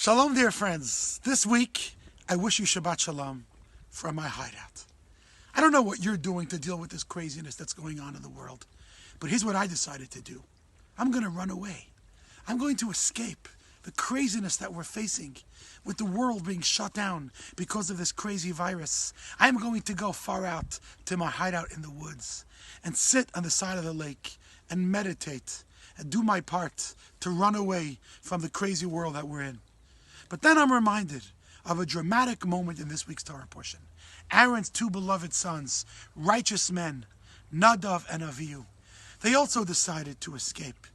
Shalom, dear friends. This week, I wish you Shabbat Shalom from my hideout. I don't know what you're doing to deal with this craziness that's going on in the world, but here's what I decided to do. I'm going to run away. I'm going to escape the craziness that we're facing with the world being shut down because of this crazy virus. I'm going to go far out to my hideout in the woods and sit on the side of the lake and meditate and do my part to run away from the crazy world that we're in. But then I'm reminded of a dramatic moment in this week's Torah portion. Aaron's two beloved sons, righteous men, Nadav and Avihu, they also decided to escape.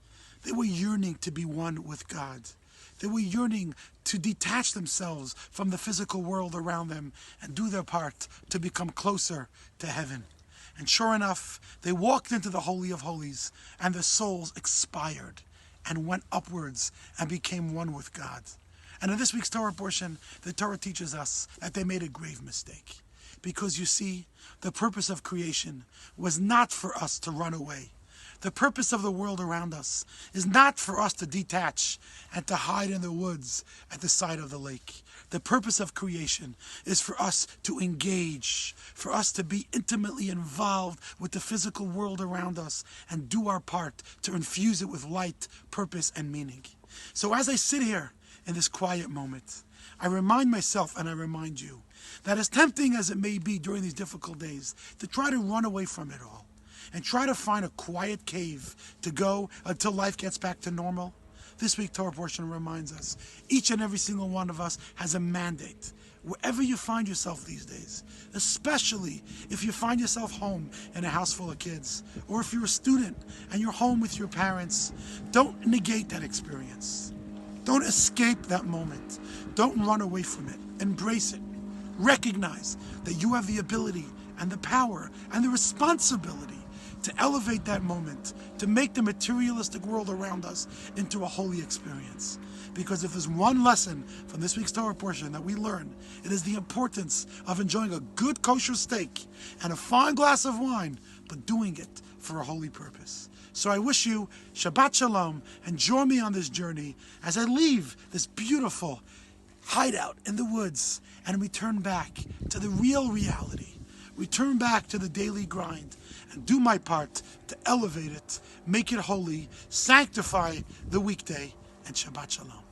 They were yearning to be one with God. They were yearning to detach themselves from the physical world around them and do their part to become closer to heaven. And sure enough, they walked into the Holy of Holies and their souls expired and went upwards and became one with God. And in this week's Torah portion, the Torah teaches us that they made a grave mistake. Because you see, the purpose of creation was not for us to run away. The purpose of the world around us is not for us to detach and to hide in the woods at the side of the lake. The purpose of creation is for us to engage, for us to be intimately involved with the physical world around us and do our part to infuse it with light, purpose, and meaning. So as I sit here in this quiet moment, I remind myself and I remind you that as tempting as it may be during these difficult days to try to run away from it all and try to find a quiet cave to go until life gets back to normal, this week's Torah portion reminds us each and every single one of us has a mandate. Wherever you find yourself these days, especially if you find yourself home in a house full of kids, or if you're a student and you're home with your parents, don't negate that experience. Don't escape that moment. Don't run away from it. Embrace it. Recognize that you have the ability and the power and the responsibility to elevate that moment, to make the materialistic world around us into a holy experience. Because if there's one lesson from this week's Torah portion that we learn, it is the importance of enjoying a good kosher steak and a fine glass of wine, but doing it for a holy purpose. So I wish you Shabbat Shalom and join me on this journey as I leave this beautiful hideout in the woods and return back to the real reality. Return back to the daily grind and do my part to elevate it, make it holy, sanctify the weekday, and Shabbat Shalom.